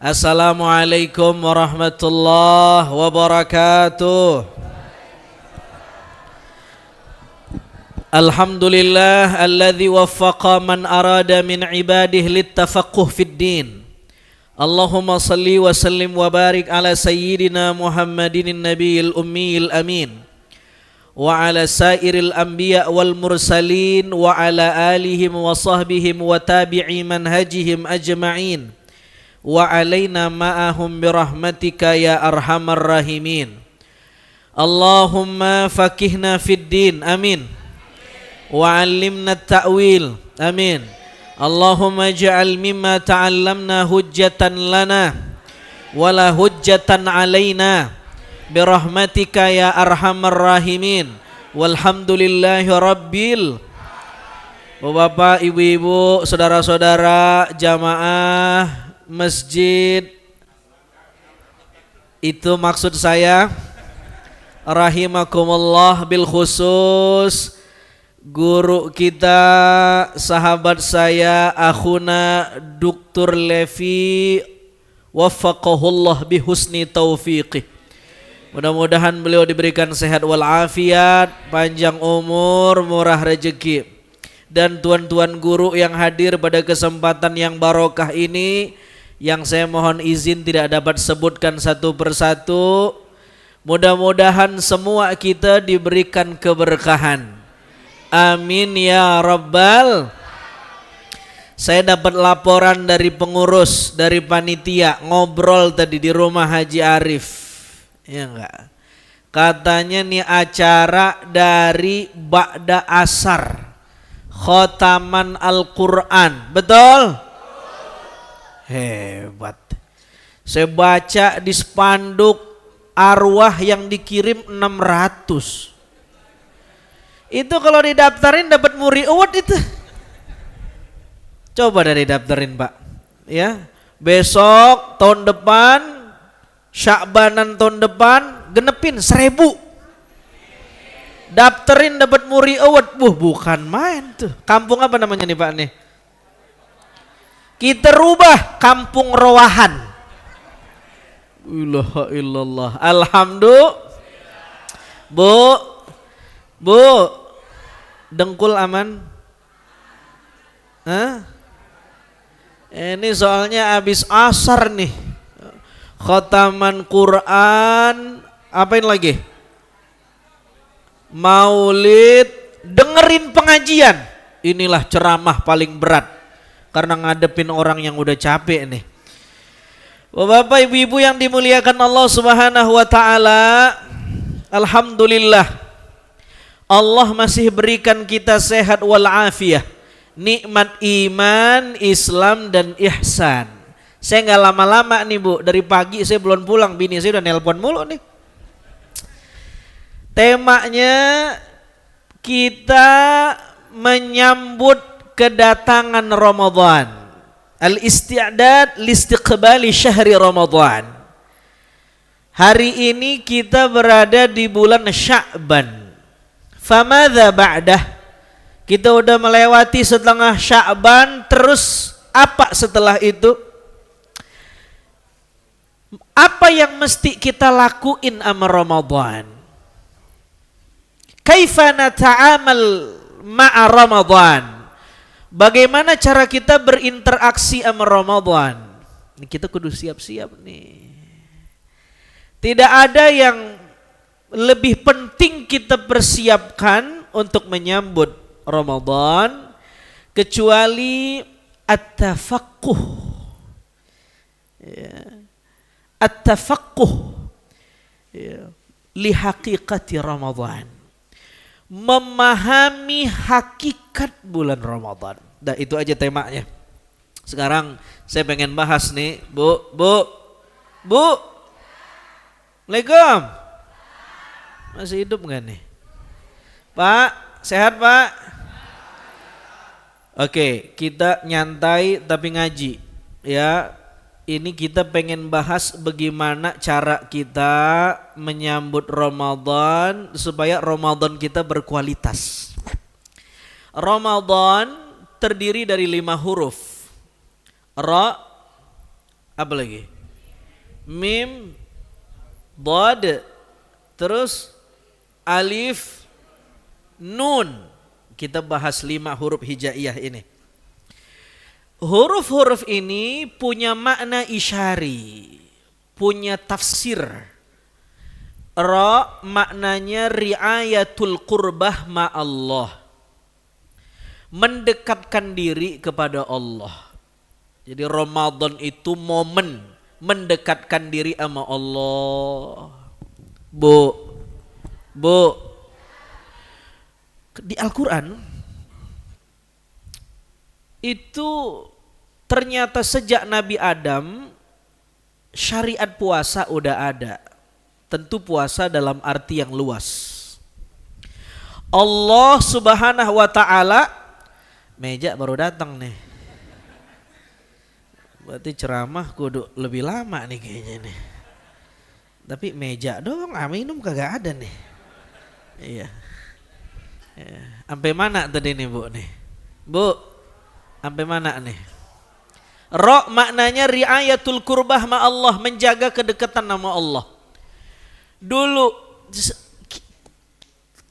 Assalamualaikum warahmatullahi wabarakatuh. Alhamdulillah alladzi waffaqa man arada min ibadihi littafaqquh fid din. Allahumma salli wa sallim wa barik ala sayyidina Muhammadin nabiyil ummiyil amin wa ala sairil anbiya wal mursalin wa ala alihim wa sahbihim wa tabi'i manhajihim ajma'in wa alaina ma'ahum birahmatika ya arhamar rahimin. Allahumma fakihna fid din, amin, wa 'allimna at-ta'wil, amin. Allahumma ij'al mimma ta'allamna hujjatan lana wala hujjatan alaina birahmatika ya arhamar rahimin. Walhamdulillahi rabbil. Bapak, ibu-ibu, saudara-saudara jamaah masjid, itu maksud saya rahimakumullah, bil khusus guru kita, sahabat saya, akhuna Dr. Levi waffaqahullah bihusni taufiqih. Mudah-mudahan beliau diberikan sehat walafiat, panjang umur, murah rezeki. Dan tuan-tuan guru yang hadir pada kesempatan yang barokah ini, yang saya mohon izin tidak dapat sebutkan satu persatu, mudah-mudahan semua kita diberikan keberkahan. Amin ya rabbal. Saya dapat laporan dari pengurus, dari panitia, ngobrol tadi di rumah Haji Arif, ya enggak? Katanya nih acara dari Ba'da Asar, khotaman Al-Quran, betul? Hebat. Saya baca di spanduk arwah yang dikirim 600. Itu kalau didaftarin dapat Muri Award itu. Coba dari daftarin Pak, ya. Besok tahun depan, Sya'banan tahun depan, genepin 1000. Daftarin dapat Muri Award. Bukan main tuh. Kampung apa namanya nih Pak nih? Kita rubah kampung Rowahan. Ilaha illallah. Alhamdulillah. Bu, dengkul aman? Hah? Ini soalnya habis asar nih. Khotaman Quran, apain lagi? Maulid, dengerin pengajian. Inilah ceramah paling berat karena ngadepin orang yang udah capek nih. Bapak ibu-ibu yang dimuliakan Allah Subhanahu wa taala, alhamdulillah Allah masih berikan kita sehat wal afiyah, nikmat iman, Islam dan ihsan. Saya nggak lama-lama nih Bu, dari pagi saya belum pulang, bini saya udah nelpon mulu nih. Temanya kita menyambut kedatangan Ramadan. Al-isti'dad listiqbali syahri Ramadan. Hari ini kita berada di bulan Sya'ban. Famadza ba'dah? Kita udah melewati setengah Sya'ban, terus apa setelah itu? Apa yang mesti kita lakuin sama Ramadan? Kaifa nata'amal ma'a Ramadan? Bagaimana cara kita berinteraksi sama Ramadan? Ini kita kudu siap-siap nih. Tidak ada yang lebih penting kita persiapkan untuk menyambut Ramadan kecuali at-tafaqquh. Ya. At-tafaqquh, ya, li haqiqati Ramadan. Memahami hakikat bulan Ramadan. Nah, itu aja temanya. Sekarang saya pengen bahas nih, Bu. Assalamualaikum. Masih hidup nggak nih? Pak, sehat Pak? Oke, kita nyantai tapi ngaji, ya. Ini kita pengen bahas bagaimana cara kita menyambut Ramadan supaya Ramadan kita berkualitas. Ramadan terdiri dari 5 huruf. Ra, apa lagi? mim, dad, terus alif, nun. Kita bahas 5 huruf hijaiyah ini. Huruf-huruf ini punya makna isyari, punya tafsir. Ra maknanya riayatul qurbah ma'allah, mendekatkan diri kepada Allah. Jadi Ramadan itu momen mendekatkan diri sama Allah. Bu, di Al-Quran itu ternyata sejak Nabi Adam syariat puasa udah ada. Tentu puasa dalam arti yang luas. Allah Subhanahu wa ta'ala, meja baru datang nih. Berarti ceramah kudu lebih lama nih kayaknya nih. Tapi meja dong, minum kagak ada nih. Iya. Sampai mana tadi nih Bu nih? Bu, sampai mana nih? Ra maknanya riayatul qurbah ma Allah, menjaga kedekatan sama Allah. Dulu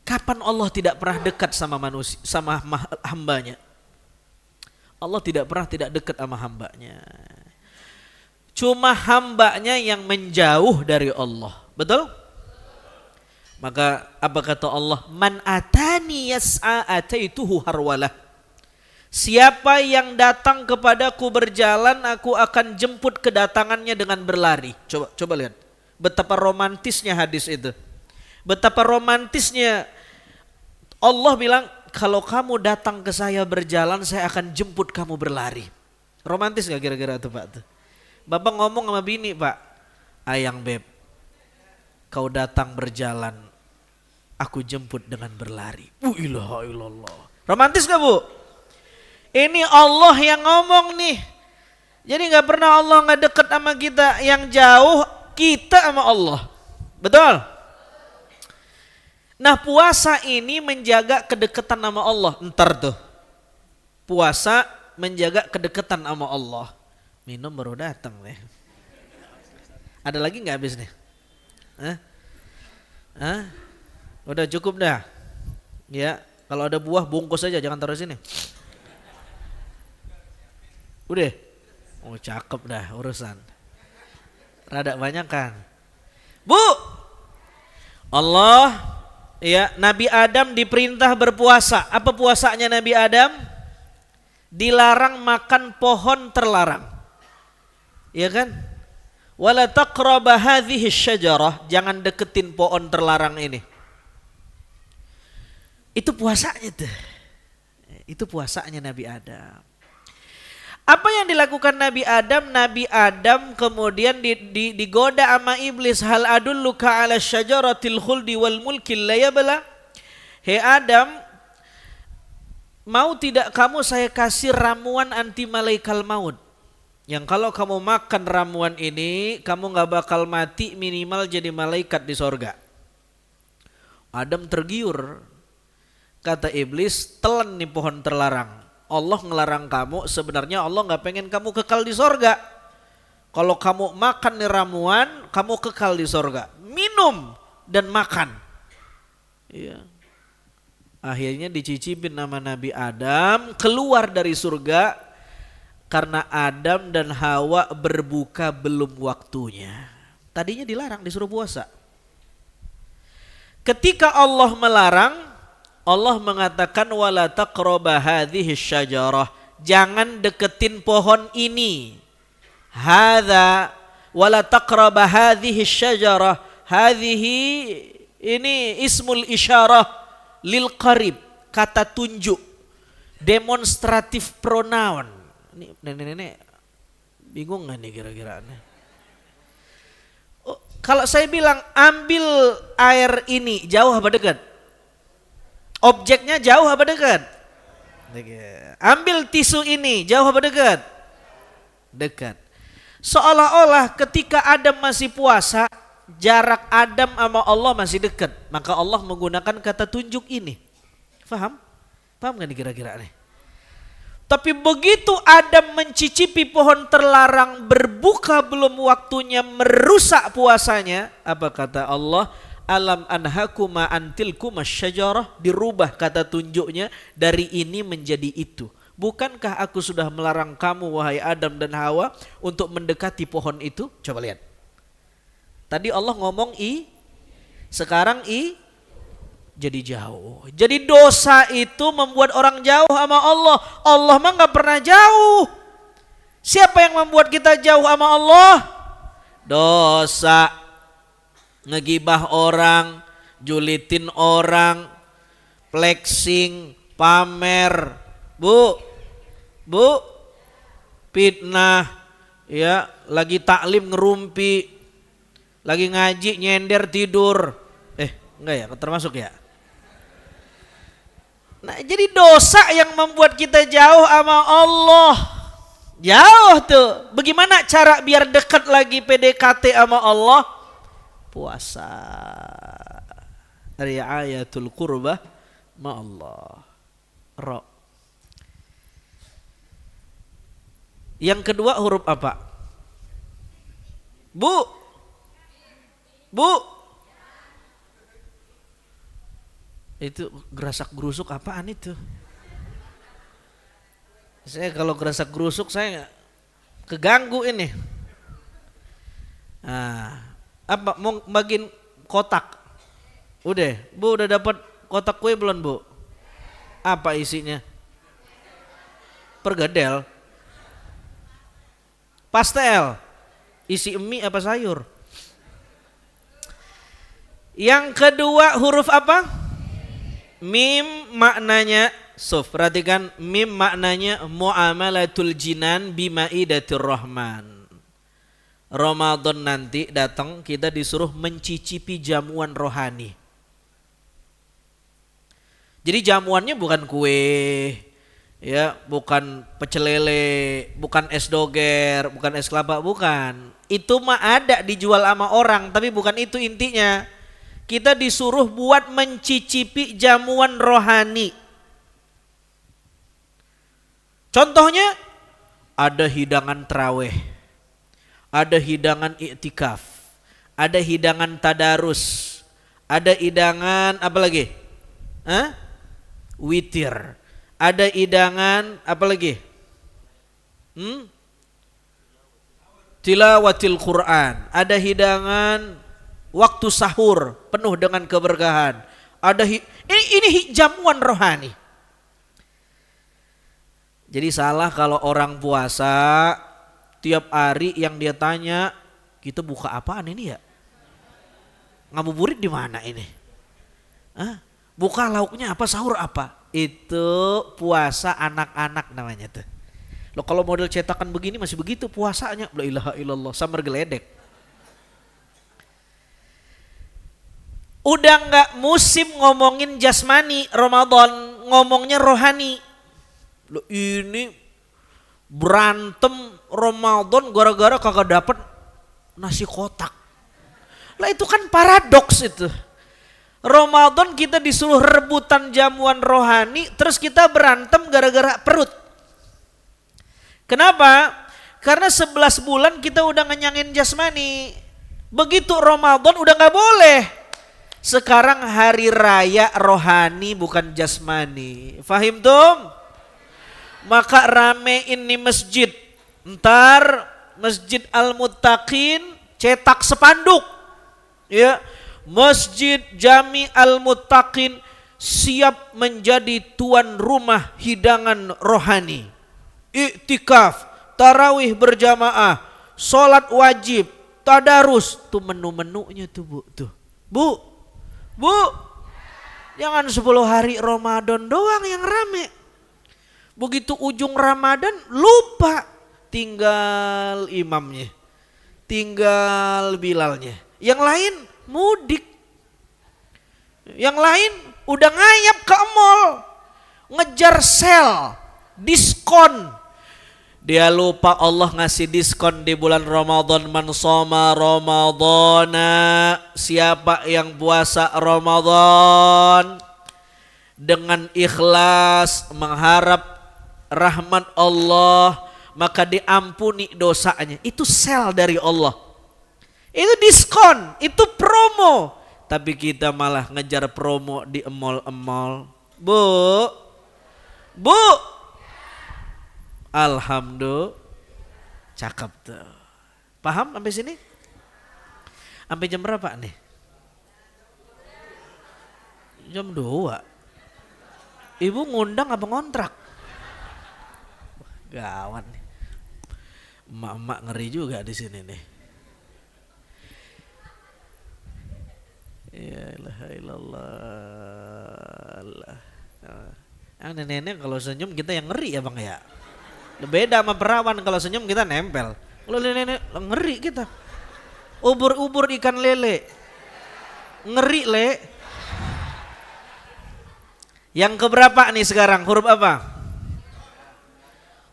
kapan Allah tidak pernah dekat sama manusia, sama hambanya? Allah tidak pernah tidak dekat sama hambanya. Cuma hambanya yang menjauh dari Allah. Betul? Maka apa kata Allah? Man atani yas'a ataituhu harwalah. Siapa yang datang kepadaku berjalan, aku akan jemput kedatangannya dengan berlari. Coba lihat. Betapa romantisnya hadis itu. Betapa romantisnya Allah bilang, kalau kamu datang ke saya berjalan, saya akan jemput kamu berlari. Romantis gak kira-kira itu Pak? Bapak ngomong sama bini Pak, ayang beb, kau datang berjalan, aku jemput dengan berlari. Ilaha illallah. Romantis gak Bu? Ini Allah yang ngomong nih. Jadi gak pernah Allah gak deket sama kita, yang jauh kita sama Allah. Betul? Nah puasa ini menjaga kedekatan sama Allah. Ntar tuh. Puasa menjaga kedekatan sama Allah. Minum baru datang nih. Ada lagi gak habis nih? Udah cukup dah. Ya, kalau ada buah bungkus aja, jangan taruh sini. Udah? Oh cakep dah urusan. Rada banyak kan. Bu, Allah, ya Nabi Adam diperintah berpuasa. Apa puasanya Nabi Adam? Dilarang makan pohon terlarang. Ya kan? Wala taqraba hadhihi syajarah, jangan deketin pohon terlarang ini. Itu puasanya tuh. Itu puasanya Nabi Adam. Apa yang dilakukan Nabi Adam? Nabi Adam kemudian digoda sama iblis. Hal adulluka ala syajaratil khuldi wal mulkil la yabla. Hei Adam, mau tidak kamu saya kasih ramuan anti malaikal maut, yang kalau kamu makan ramuan ini kamu gak bakal mati, minimal jadi malaikat di sorga. Adam tergiur. Kata iblis, telan nih pohon terlarang. Allah ngelarang kamu, sebenarnya Allah gak pengen kamu kekal di sorga. Kalau kamu makan nih ramuan, kamu kekal di sorga. Minum dan makan. Iya. Akhirnya dicicipin nama Nabi Adam, keluar dari surga karena Adam dan Hawa berbuka belum waktunya. Tadinya dilarang, disuruh puasa. Ketika Allah melarang, Allah mengatakan wala taqraba hadhihi syajarah, jangan deketin pohon ini. Hadza wala taqraba hadhihi syajarah, hadhihi ini ismul isyarah lil qarib, kata tunjuk, demonstratif pronoun. Ini nenek-nenek bingung enggak nih kira-kira? Oh, kalau saya bilang ambil air ini, jauh apa dekat? Objeknya jauh apa dekat? Dekat. Ambil tisu ini, jauh apa dekat? Dekat. Seolah-olah ketika Adam masih puasa, jarak Adam sama Allah masih dekat. Maka Allah menggunakan kata tunjuk ini. Faham? Paham gak nih kira-kira nih? Tapi begitu Adam mencicipi pohon terlarang, berbuka belum waktunya, merusak puasanya. Apa kata Allah? Alam anhakuma antilkuma syajarah, dirubah kata tunjuknya dari ini menjadi itu. Bukankah aku sudah melarang kamu wahai Adam dan Hawa untuk mendekati pohon itu? Coba lihat. Tadi Allah ngomong i, sekarang i jadi jauh. Jadi dosa itu membuat orang jauh sama Allah. Allah mah gak pernah jauh. Siapa yang membuat kita jauh sama Allah? Dosa. Ngegibah orang, julitin orang, flexing, pamer, bu, fitnah, ya, lagi taklim ngerumpi, lagi ngaji nyender tidur, enggak ya, termasuk ya. Nah, jadi dosa yang membuat kita jauh sama Allah, jauh tuh. Bagaimana cara biar dekat lagi PDKT sama Allah? Puasa, riayatul qurbah ma Allah. Yang kedua huruf apa? Bu. Itu gerasak gerusuk apaan itu? Saya kalau gerasak gerusuk saya keganggu ini. Nah, apa mau bagiin kotak? Udah, Bu udah dapat kotak kue belum, Bu? Apa isinya? Pergedel. Pastel. Isi mie apa sayur? Yang kedua huruf apa? Mim maknanya, perhatikan, mim maknanya muamalatul jinan bimaidatir rahman. Ramadan nanti datang kita disuruh mencicipi jamuan rohani. Jadi jamuannya bukan kue, ya, bukan pecel lele, bukan es doger, bukan es kelapa, bukan. Itu mah ada dijual sama orang, tapi bukan itu intinya. Kita disuruh buat mencicipi jamuan rohani. Contohnya ada hidangan tarawih, ada hidangan iktikaf, ada hidangan tadarus, ada hidangan apa lagi? Witir. Ada hidangan apa lagi? Tilawatil Quran. Ada hidangan waktu sahur penuh dengan keberkahan. Ada ini jamuan rohani. Jadi salah kalau orang puasa tiap hari yang dia tanya, kita buka apaan ini ya? Ngabuburit di mana ini? Buka lauknya apa, sahur apa? Itu puasa anak-anak namanya tuh. Loh, kalau model cetakan begini masih begitu puasanya. La ilaha illallah, samar geledek. Udah enggak musim ngomongin jasmani Ramadan, ngomongnya rohani. Loh, ini berantem Ramadan gara-gara kagak dapet nasi kotak. Lah itu kan paradoks itu. Ramadan kita disuruh rebutan jamuan rohani, terus kita berantem gara-gara perut. Kenapa? Karena 11 bulan kita udah ngenyangin jasmani. Begitu Ramadan udah gak boleh. Sekarang hari raya rohani bukan jasmani. Fahim tum? Maka ramein di masjid. Ntar Masjid Al-Muttaqin cetak spanduk. Ya. Masjid Jami Al-Muttaqin siap menjadi tuan rumah hidangan rohani. Iktikaf, tarawih berjamaah, sholat wajib, tadarus. Tuh menu-menunya tuh, Bu. Tuh. Bu, jangan 10 hari Ramadan doang yang rame. Begitu ujung Ramadan lupa, tinggal imamnya, tinggal bilalnya. Yang lain mudik. Yang lain udah ngayap ke mall, ngejar sale, diskon. Dia lupa Allah ngasih diskon di bulan Ramadan. Man shoma Ramadana, siapa yang puasa Ramadan dengan ikhlas mengharap rahmat Allah, maka diampuni dosanya. Itu sel dari Allah. Itu diskon, itu promo. Tapi kita malah ngejar promo di emol-emol. Bu, alhamdulillah, cakep tuh. Paham sampai sini? Sampai jam berapa nih? Jam 2. Ibu ngundang apa ngontrak? Gawat nih. Emak-emak ngeri juga di sini nih. Ya ilaha illallah. Nenek-nenek kalau senyum kita yang ngeri ya bang ya. Beda sama perawan, kalau senyum kita nempel. Kalau nenek ngeri kita. Ubur-ubur ikan lele. Ngeri le. Yang keberapa nih sekarang? Huruf apa?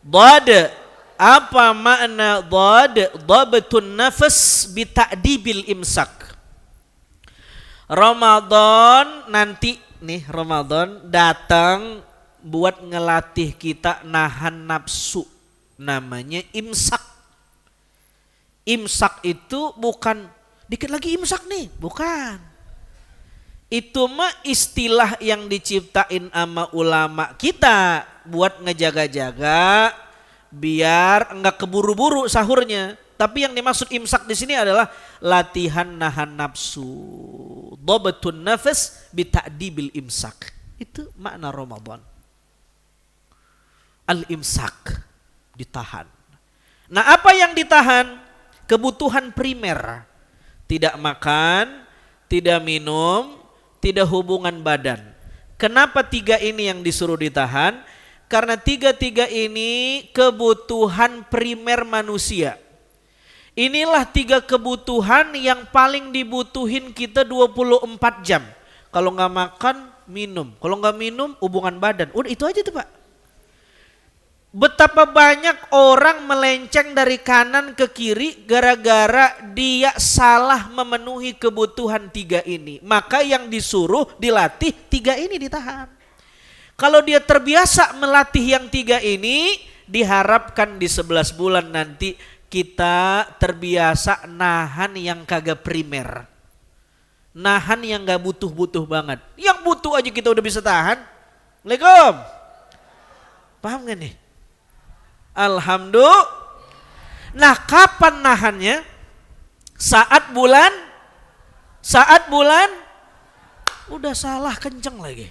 Dhad. Apa makna dhad? Dhabtun nafas bita'dibil imsak. Ramadan nanti nih, Ramadan datang buat ngelatih kita nahan nafsu. Namanya imsak. Imsak itu bukan dikit lagi imsak nih, bukan. Itu mah istilah yang diciptain sama ulama kita buat ngejaga-jaga biar enggak keburu-buru sahurnya. Tapi yang dimaksud imsak di sini adalah latihan nahan nafsu. Dhabtun nafas bita'dibil imsak. Itu makna Ramadan. Al-imsak, ditahan. Nah, apa yang ditahan? Kebutuhan primer. Tidak makan, tidak minum, tidak hubungan badan. Kenapa 3 ini yang disuruh ditahan? Karena 3 ini kebutuhan primer manusia. Inilah 3 kebutuhan yang paling dibutuhin kita 24 jam. Kalau nggak makan, minum. Kalau nggak minum, hubungan badan. Udah itu aja tuh Pak. Betapa banyak orang melenceng dari kanan ke kiri gara-gara dia salah memenuhi kebutuhan 3 ini. Maka yang disuruh dilatih 3 ini ditahan. Kalau dia terbiasa melatih yang 3 ini, diharapkan di 11 bulan nanti kita terbiasa nahan yang kagak primer. Nahan yang gak butuh-butuh banget. Yang butuh aja kita udah bisa tahan. Assalamualaikum. Paham gak nih? Alhamdulillah. Nah, kapan nahannya? Saat bulan udah salah kenceng lagi.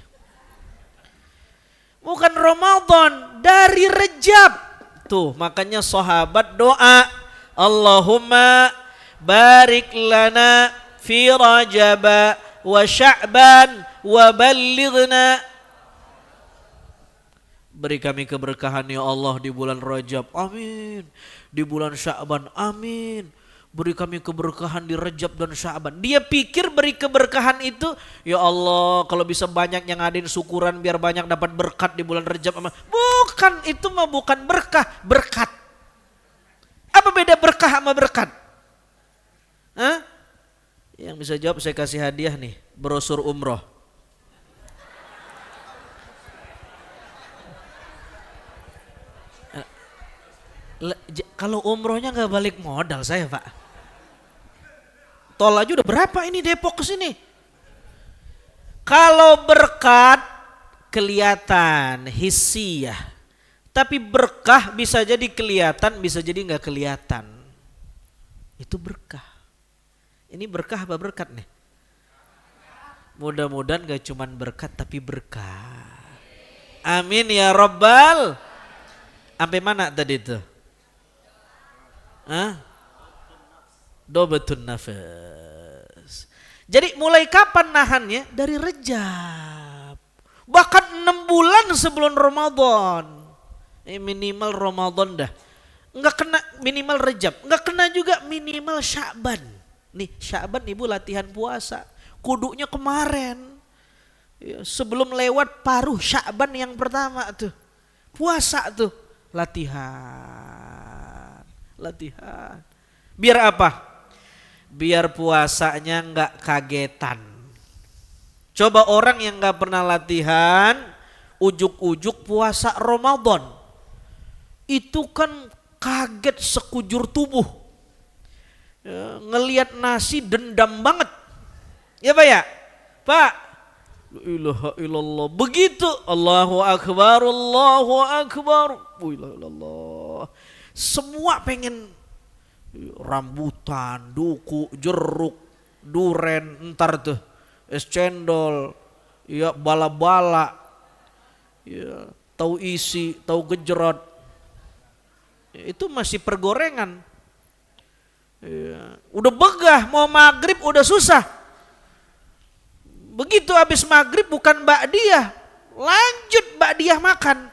Bukan Ramadan, dari Rejab. Tuh, makanya sahabat doa, Allahumma barik lana fi Rajab wa Sya'ban wa ballighna. Beri kami keberkahan ya Allah di bulan Rajab, amin. Di bulan Sya'ban, amin. Beri kami keberkahan di Rajab dan Sya'ban. Dia pikir beri keberkahan itu, ya Allah kalau bisa banyak yang ngadain syukuran biar banyak dapat berkat di bulan Rajab. Bukan, itu mah bukan berkah, berkat. Apa beda berkah sama berkat? Hah? Yang bisa jawab saya kasih hadiah nih, brosur umroh. Kalau umrohnya nggak balik modal saya Pak. Tol aja udah berapa ini Depok ke sini. Kalau berkat kelihatan hissiyah, tapi berkah bisa jadi kelihatan, bisa jadi nggak kelihatan. Itu berkah. Ini berkah apa berkat nih? Mudah-mudahan gak cuman berkat tapi berkah. Amin ya Rabbal. Sampai mana tadi itu? Dhabtun nafas. Jadi mulai kapan nahannya? Dari Rejab. Bahkan 6 bulan sebelum Ramadan. Minimal Ramadan dah. Enggak kena minimal Rejab. Enggak kena juga minimal Sya'ban. Nih Sya'ban ibu latihan puasa. Kudunya kemarin. Ya, sebelum lewat paruh Sya'ban yang pertama tuh. Puasa tuh. Latihan. Biar apa? Biar puasanya enggak kagetan. Coba orang yang enggak pernah latihan, ujuk-ujuk puasa Ramadan. itu kan kaget sekujur tubuh. Ya, ngelihat nasi dendam banget. Ya Pak ya? Pak, la ilaha illallah. Begitu Allahu Akbar, Allahu Akbar. La ilaha illallah. Semua pengen rambutan, duku, jeruk, duren, entar tuh es cendol, ya bala-bala, ya tahu isi, tahu gejrot. Ya, itu masih pergorengan. Ya, udah begah mau maghrib udah susah. Begitu habis maghrib bukan bakdiah, lanjut bakdiah makan.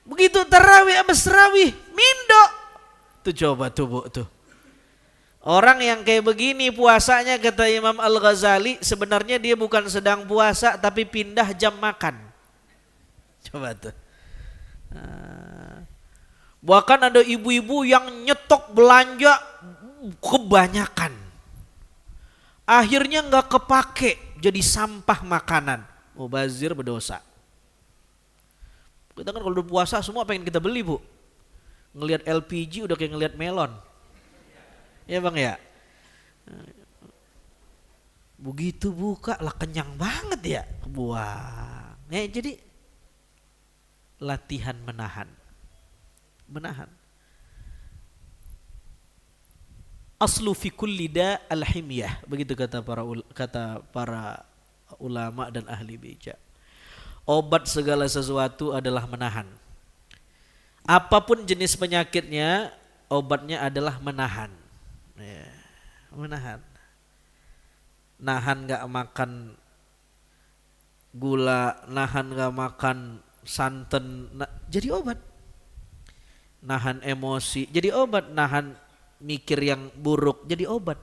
Begitu tarawih habis tarawih, mindo. Tuh coba tuh Bu tuh. Orang yang kayak begini puasanya kata Imam Al-Ghazali sebenarnya dia bukan sedang puasa tapi pindah jam makan. Coba tuh. Bahkan ada ibu-ibu yang nyetok belanja kebanyakan. Akhirnya nggak kepake jadi sampah makanan. Mubazir berdosa. Kita kan kalau udah puasa semua pengen kita beli Bu. Ngelihat LPG udah kayak ngelihat melon. Ya Bang ya. Begitu buka lah kenyang banget ya. Buang. Ya, jadi latihan menahan. Menahan. Aslu fi kulli da al-himyah. Begitu kata para ulama dan ahli bijak. Obat segala sesuatu adalah menahan. Apapun jenis penyakitnya, obatnya adalah menahan. Ya, menahan. Nahan gak makan gula, nahan gak makan santan, jadi obat. Nahan emosi, jadi obat. Nahan mikir yang buruk, jadi obat.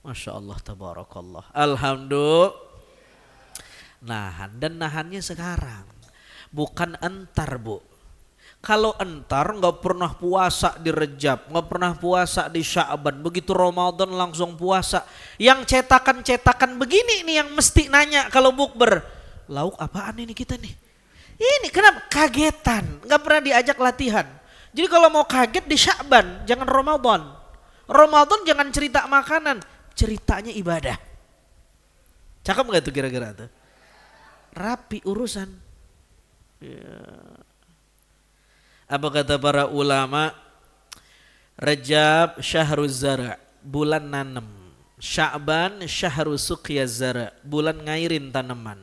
Masya Allah, tabarakallah. Alhamdulillah. Nahan, dan nahannya sekarang. Bukan entar Bu. Kalau entar gak pernah puasa di Rejab, gak pernah puasa di Sya'ban, begitu Ramadan langsung puasa. Yang cetakan-cetakan begini nih yang mesti nanya kalau bukber. Lauk apaan ini kita nih? Ini kenapa? Kagetan, gak pernah diajak latihan. Jadi kalau mau kaget di Sya'ban, jangan Ramadan. Ramadan jangan cerita makanan, ceritanya ibadah. Cakep gak tuh kira-kira tuh? Rapi urusan. Ya. Apa kata para ulama? Rajab syahruz zara, bulan nanam. Sya'ban syahrus suqyaz zara, bulan ngairin tanaman.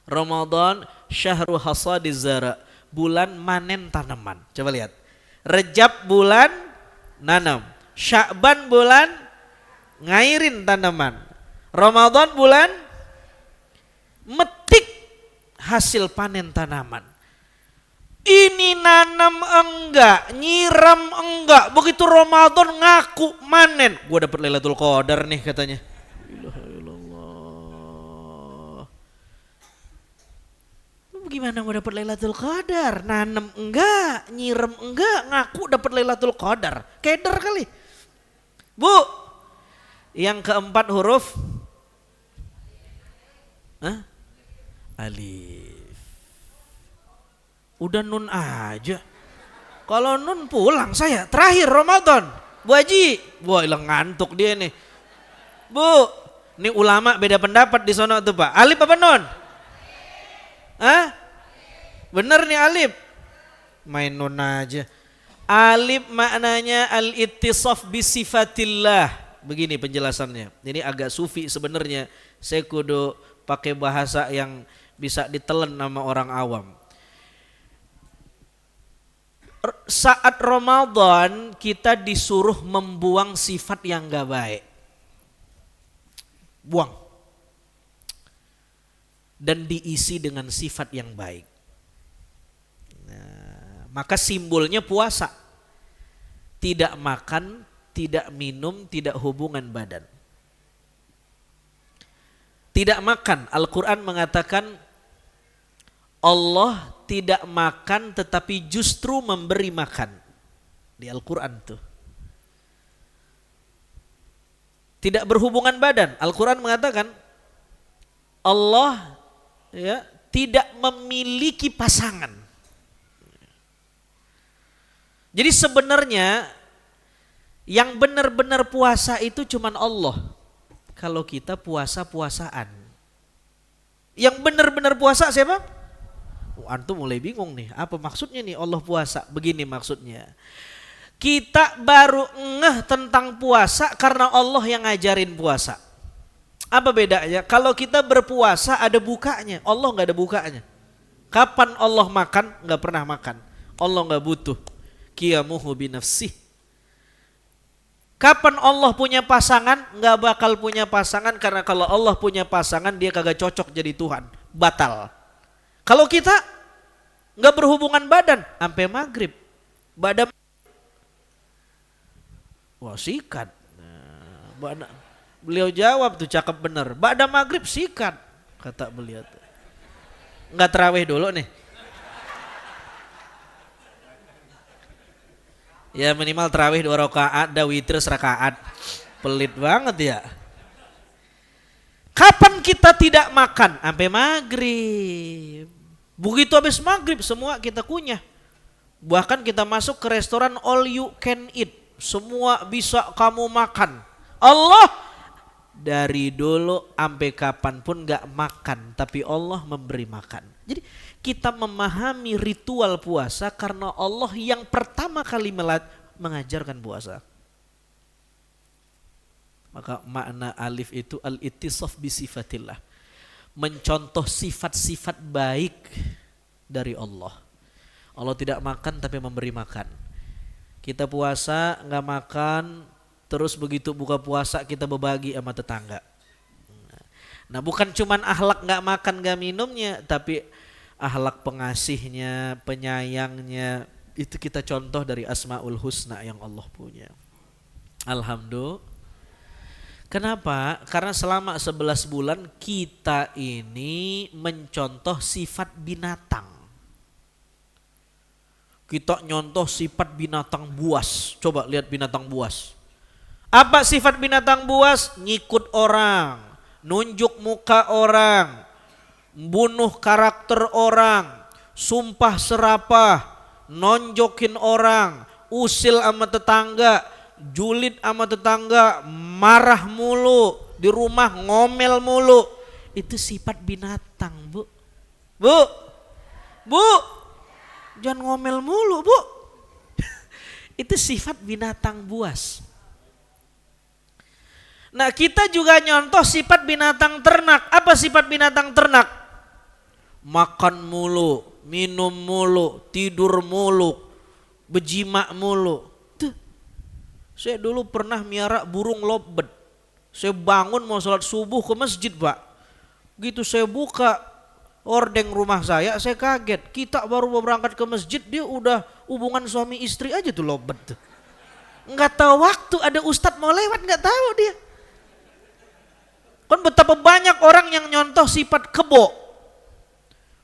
Ramadan syahru hasadiz zara, bulan manen tanaman. Coba lihat. Rajab bulan nanam, Sya'ban bulan ngairin tanaman, Ramadan bulan metik hasil panen tanaman. Ini nanam enggak, nyiram enggak, begitu Ramadan ngaku manen. Gua dapat Lailatul Qadar nih katanya. Ilaha illallah. Gimana gua dapat Lailatul Qadar? Nanam enggak, nyiram enggak, ngaku dapat Lailatul Qadar. Keder kali. Bu, yang keempat huruf alif. Udah nun aja. Kalau nun pulang saya. Terakhir Ramadan. Bu Haji. Wah ilang ngantuk dia nih. Bu. Ini ulama beda pendapat di sono tuh Pak. Alif apa nun? Hah? Bener nih alif. Main nun aja. Alif maknanya al-ittisaf bisifatillah. Begini penjelasannya. Ini agak sufi sebenarnya. Saya kudu pakai bahasa yang bisa ditelan sama orang awam. Saat Ramadan kita disuruh membuang sifat yang gak baik. Buang. Dan diisi dengan sifat yang baik. Nah, maka simbolnya puasa. Tidak makan, tidak minum, tidak hubungan badan. Tidak makan, Al-Quran mengatakan Allah tidak makan tetapi justru memberi makan. Di Al-Quran tuh. Tidak berhubungan badan. Al-Quran mengatakan Allah ya tidak memiliki pasangan. Jadi sebenarnya yang benar-benar puasa itu cuman Allah. Kalau kita puasa-puasaan. Yang benar-benar puasa siapa? Antum mulai bingung nih, apa maksudnya nih Allah puasa? Begini maksudnya. Kita baru ngeh tentang puasa karena Allah yang ngajarin puasa. Apa bedanya? Kalau kita berpuasa ada bukanya, Allah nggak ada bukanya. Kapan Allah makan? Nggak pernah makan. Allah nggak butuh. Qiyamuhu binafsih. Kapan Allah punya pasangan? Nggak bakal punya pasangan, karena kalau Allah punya pasangan dia kagak cocok jadi Tuhan, batal. Kalau kita nggak berhubungan badan sampai maghrib, badan wah sikat. Nah, beliau jawab tuh cakep bener, badan maghrib sikat kata beliau tuh. Nggak terawih dulu nih. Ya minimal terawih 2 rakaat, dah witir serakaat. Pelit banget ya. Kapan kita tidak makan? Sampai maghrib. Begitu habis maghrib semua kita kunyah. Bahkan kita masuk ke restoran all you can eat. Semua bisa kamu makan. Allah dari dulu sampai kapanpun gak makan, tapi Allah memberi makan. Jadi kita memahami ritual puasa karena Allah yang pertama kali mengajarkan puasa. Maka makna alif itu al-ittisaf bi sifatillah. Mencontoh sifat-sifat baik dari Allah. Allah tidak makan tapi memberi makan. Kita puasa gak makan, terus begitu buka puasa kita berbagi sama tetangga. Nah bukan cuman akhlak gak makan gak minumnya, tapi akhlak pengasihnya, penyayangnya, itu kita contoh dari Asmaul Husna yang Allah punya. Alhamdulillah. Kenapa? Karena selama 11 bulan kita ini mencontoh sifat binatang. Kita nyontoh sifat binatang buas. Coba lihat binatang buas. Apa sifat binatang buas? Ngikut orang, nunjuk muka orang, bunuh karakter orang, sumpah serapah, nonjokin orang, usil sama tetangga, julid sama tetangga, marah mulu, di rumah ngomel mulu. Itu sifat binatang, Bu. Bu, jangan ngomel mulu, Bu. Itu sifat binatang buas. Nah kita juga nyontoh sifat binatang ternak. Apa sifat binatang ternak? Makan mulu, minum mulu, tidur mulu, bejima mulu. Tuh. Saya dulu pernah miara burung lovebird. Saya bangun mau sholat subuh ke masjid, Pak. Gitu saya buka ordeng rumah saya kaget. Kita baru mau berangkat ke masjid, dia udah hubungan suami istri aja tuh lovebird. Nggak tahu waktu ada ustadz mau lewat, nggak tahu dia. Kan betapa banyak orang yang nyontoh sifat kebo.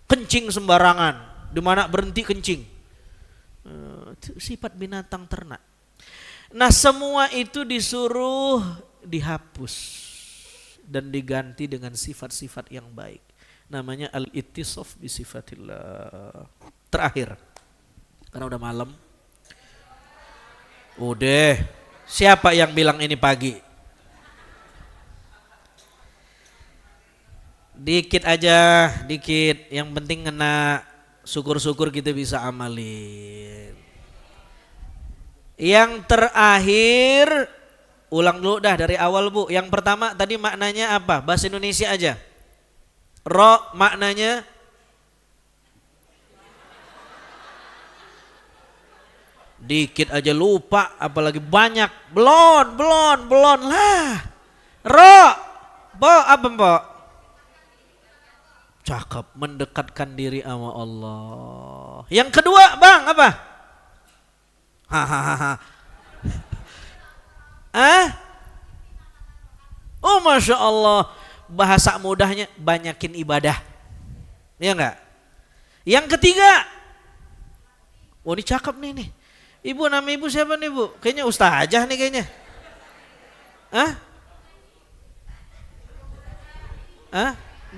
Kencing sembarangan, di mana berhenti kencing. Sifat binatang ternak. Nah semua itu disuruh dihapus dan diganti dengan sifat-sifat yang baik. Namanya al-ittisaf bi sifatillah. Terakhir, karena udah malam. Udah, siapa yang bilang ini pagi? Dikit aja, dikit. Yang penting kena, syukur-syukur kita bisa amalin. Yang terakhir, ulang dulu dah dari awal, Bu. Yang pertama tadi maknanya apa? Bahasa Indonesia aja. Ro maknanya dikit aja lupa, apalagi banyak. Belon lah. Ro, Bo, apa Bo? Cakep, mendekatkan diri sama Allah. Yang kedua, Bang, apa? Hahaha. Oh Masya Allah, bahasa mudahnya banyakin ibadah. Iya enggak? Yang ketiga, oh ini cakep nih. Ibu, nama ibu siapa nih, Bu? Kayaknya ustazah nih kayaknya.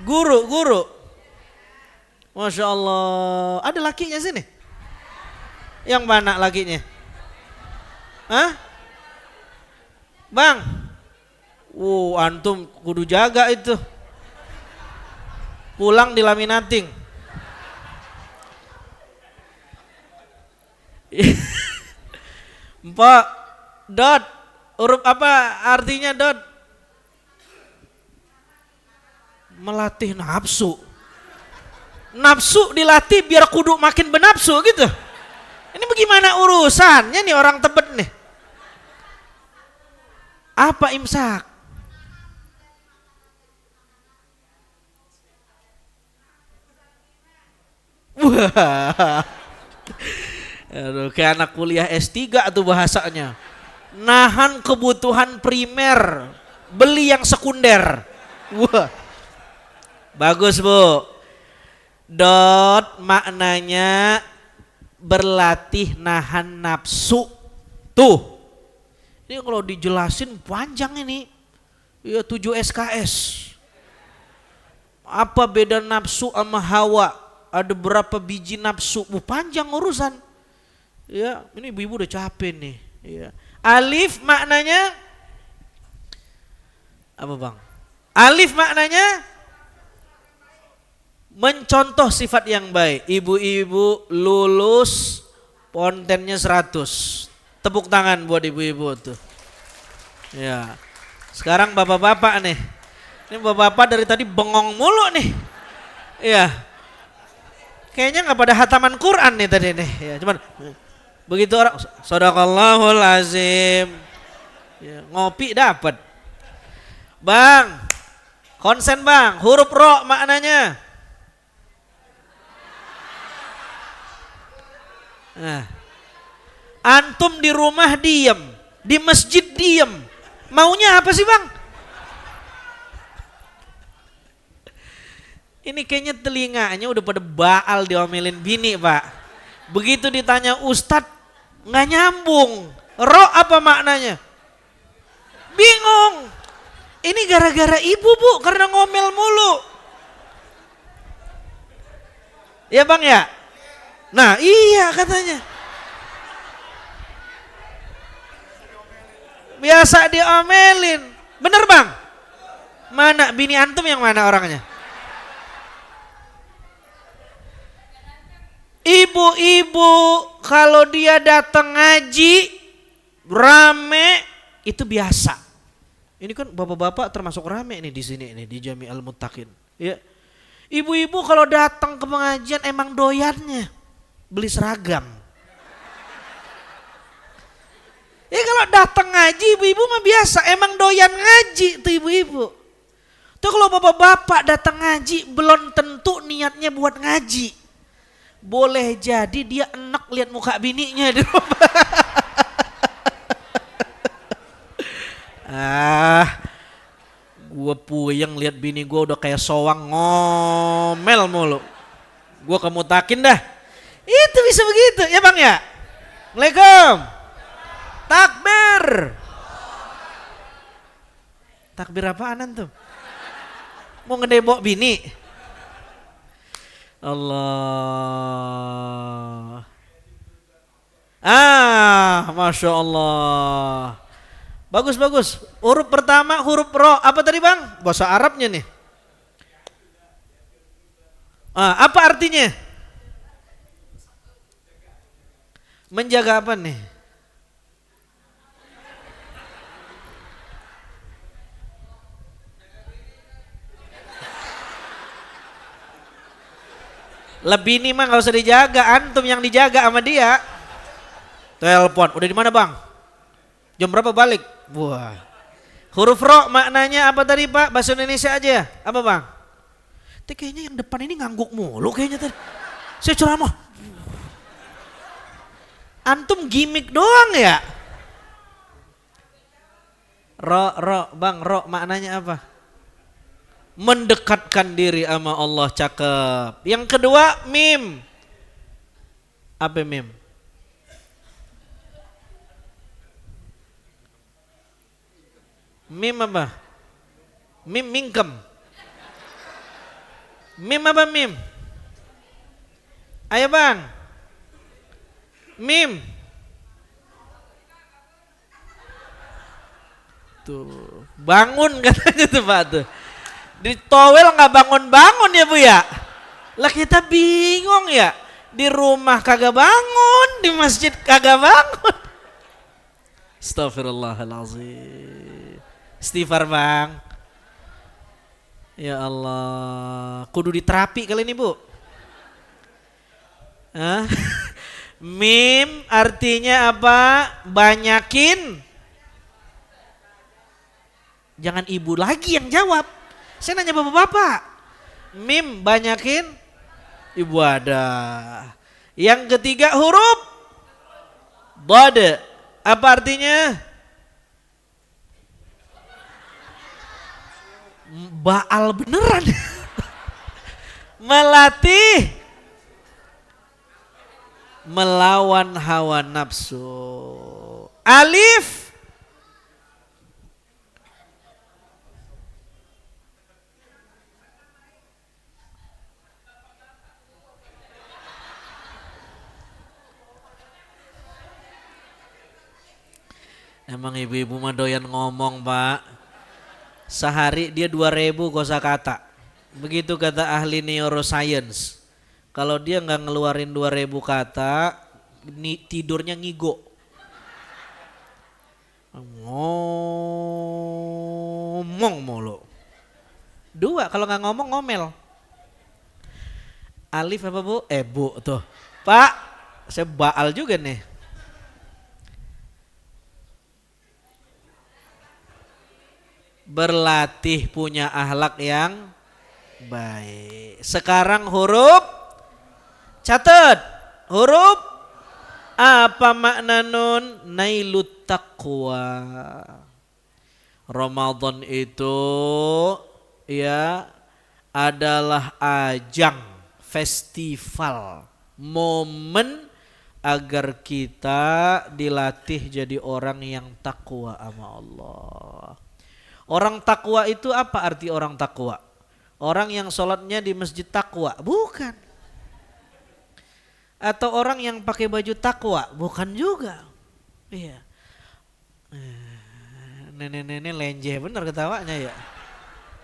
Guru. Masya Allah. Ada lakinya sini? Yang mana lakinya? Hah? Bang? Antum kudu jaga itu. Pulang dilaminating. Mbak, dot. Huruf apa artinya dot? Melatih nafsu. Nafsu dilatih biar kudu makin benafsu gitu. Ini bagaimana urusannya nih orang Tebet nih? Apa imsak? Wah. Aduh, kayak anak kuliah S3 tuh bahasanya. Nahan kebutuhan primer, beli yang sekunder. Wah. Bagus, Bu. Dot maknanya berlatih nahan nafsu. Tuh. Ini kalau dijelasin panjang ini. Ya 7 SKS. Apa beda nafsu sama hawa? Ada berapa biji nafsu? Panjang urusan. Ya, ini ibu-ibu udah capek nih. Ya. Alif maknanya apa, Bang? Alif maknanya mencontoh sifat yang baik. Ibu-ibu lulus pontennya 100. Tepuk tangan buat ibu-ibu tuh. Ya. Sekarang bapak-bapak nih. Ini bapak-bapak dari tadi bengong mulu nih. Iya. Kayaknya nggak pada hataman Quran nih tadi nih. Ya, cuman begitu orang Shadaqallahul azim. Ya, ngopi dapat. Bang. Konsen, Bang. Huruf ro maknanya. Nah. Antum di rumah diem, di masjid diem. Maunya apa sih, Bang? Ini kayaknya telinganya udah pada baal diomelin bini, Pak. Begitu ditanya Ustadz, nggak nyambung. Ro apa maknanya? Bingung. Ini gara-gara ibu, Bu, karena ngomel mulu. Ya, Bang ya? Nah, iya katanya. Biasa diomelin. Bener, Bang? Mana bini antum yang mana orangnya? Ibu-ibu kalau dia datang ngaji rame itu biasa. Ini kan bapak-bapak termasuk rame nih di sini nih di Jami Al-Muttaqin. Ya. Ibu-ibu kalau datang ke pengajian emang doyannya beli seragam. Ya kalau datang ngaji ibu-ibu mah biasa, emang doyan ngaji tuh ibu-ibu. Tuh kalau bapak-bapak datang ngaji belum tentu niatnya buat ngaji. Boleh jadi dia enak lihat muka bininya di rumah. Gue puyeng lihat bini gue udah kayak sowang ngomel mulu. Gue kemutakin dah. Itu bisa begitu ya, Bang ya. Assalamualaikum. Takbir. Takbir apaan antum? Mau ngedebok bini? Allah. Masya Allah. Bagus, bagus. Huruf pertama huruf ro. Apa tadi, Bang? Bahasa Arabnya nih. Apa artinya? Menjaga apa nih? Lebih ini mah gak usah dijaga, antum yang dijaga sama dia. Telepon, udah di mana, Bang? Jam berapa balik? Wah. Huruf ro maknanya apa tadi, Pak? Bahasa Indonesia aja. Apa, Bang? Kayaknya yang depan ini ngangguk mulu kayaknya tadi. Saya ceramah. Antum gimmick doang ya? Ro, Bang, ro maknanya apa? Mendekatkan diri sama Allah, cakep. Yang kedua mim. Apa mim? Mim apa? Mim mingkem. Mim apa mim? Ayo bang. Mim. Tuh, bangun katanya tuh Pak tuh. Di towel nggak bangun-bangun ya Bu ya. Lah kita bingung ya. Di rumah kagak bangun, di masjid kagak bangun. Astagfirullahalazim. Istighfar bang. Ya Allah, kudu diterapi kali ini Bu. Hah? Mim artinya apa? Banyakin. Jangan ibu lagi yang jawab. Saya nanya bapak-bapak. Mim banyakin. Ibu ada. Yang ketiga huruf Dad. Apa artinya? Baal beneran. Melatih melawan hawa nafsu. Alif emang ibu-ibu mah doyan ngomong Pak. Sehari dia 2.000 kosakata. Begitu kata ahli neuroscience. Kalau dia nggak ngeluarin 2.000 kata, tidurnya ngigo. Ngomong mulu. 2 kalau nggak ngomong ngomel. Alif apa Bu? Bu tuh. Pak, saya baal juga nih. Berlatih punya akhlak yang baik. Sekarang huruf, catat huruf apa makna nun? Nailut taqwa. Ramadan itu ya adalah ajang festival, momen agar kita dilatih jadi orang yang takwa sama Allah. Orang takwa itu apa arti orang takwa? Orang yang sholatnya di masjid takwa? Bukan. Atau orang yang pakai baju takwa? Bukan juga. Iya. Nenek-nenek lenjeh bener ketawanya ya.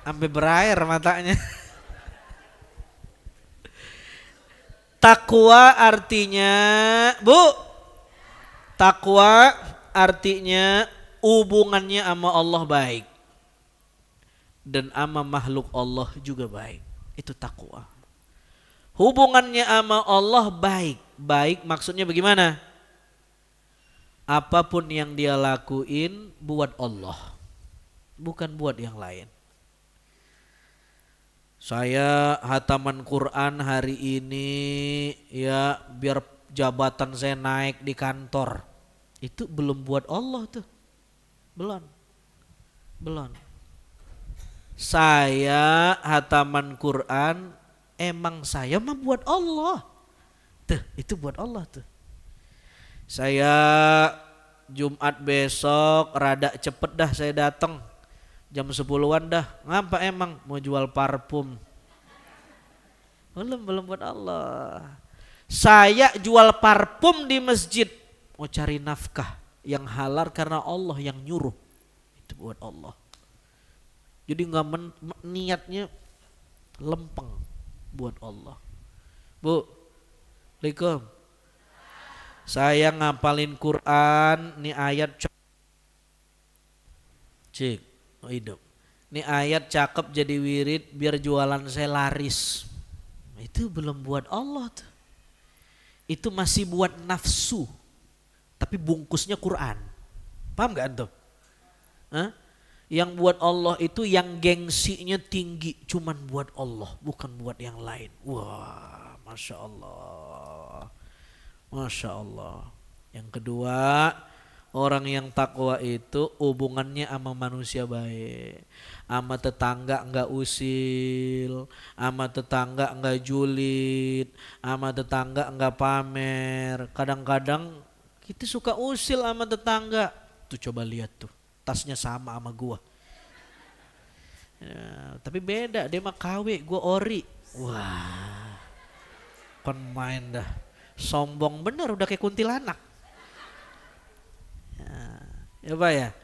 Sampai berair matanya. Takwa artinya, Bu. Takwa artinya hubungannya sama Allah baik. Dan ama makhluk Allah juga baik. Itu takwa. Hubungannya sama Allah baik. Baik maksudnya bagaimana? Apapun yang dia lakuin buat Allah. Bukan buat yang lain. Saya hataman Quran hari ini ya biar jabatan saya naik di kantor. Itu belum buat Allah tuh. Belum. Saya hataman Quran emang saya mah buat Allah. Tuh, itu buat Allah tuh. Saya Jumat besok rada cepet dah saya datang. Jam 10-an dah. Ngapa emang mau jual parfum? Belum buat Allah. Saya jual parfum di masjid mau cari nafkah yang halal karena Allah yang nyuruh. Itu buat Allah. Jadi nggak niatnya lempeng buat Allah. Bu, Assalamualaikum. Saya ngapalin Quran, nih ayat cik, hidup. Nih ayat cakep jadi wirid biar jualan saya laris. Itu belum buat Allah tuh. Itu masih buat nafsu. Tapi bungkusnya Quran. Paham gak antum? Hah? Yang buat Allah itu yang gengsinya tinggi cuman buat Allah, bukan buat yang lain. Wah, Masya Allah. Masya Allah. Yang kedua, orang yang takwa itu hubungannya sama manusia baik. Sama tetangga enggak usil, sama tetangga enggak julid, sama tetangga enggak pamer. Kadang-kadang kita suka usil sama tetangga. Tuh coba lihat tuh. Tasnya sama gua. Ya, tapi beda, dia mah KW, gua ori. Wah. Kon main dah. Sombong bener udah kayak kuntilanak. Ya Pak ya.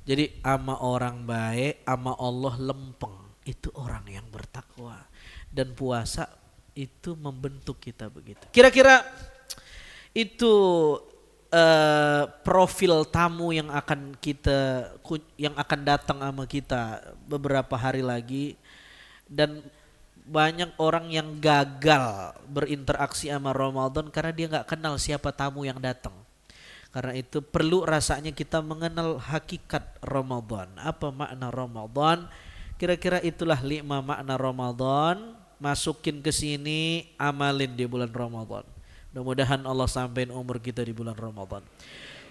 Jadi ama orang baik, ama Allah lempeng. Itu orang yang bertakwa. Dan puasa itu membentuk kita begitu. Kira-kira itu profil tamu yang akan datang sama kita beberapa hari lagi. Dan banyak orang yang gagal berinteraksi sama Ramadan karena dia nggak kenal siapa tamu yang datang. Karena itu perlu rasanya kita mengenal hakikat Ramadan. Apa makna Ramadan? Kira-kira itulah 5 makna Ramadan. Masukin ke sini, amalin di bulan Ramadan. Mudah-mudahan Allah sampein umur kita di bulan Ramadan.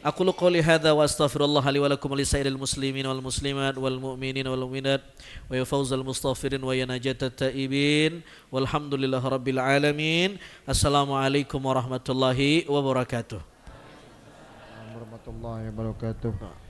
Aqulu qouli hadza wa astaghfirullah li wa lakum wa lisairil muslimin wal muslimat wal mu'minin wal mu'minat wa ya fawzal mustaghfirin wa ya najatat taibin walhamdulillahi rabbil alamin. Assalamualaikum warahmatullahi wabarakatuh. Warahmatullahi wabarakatuh.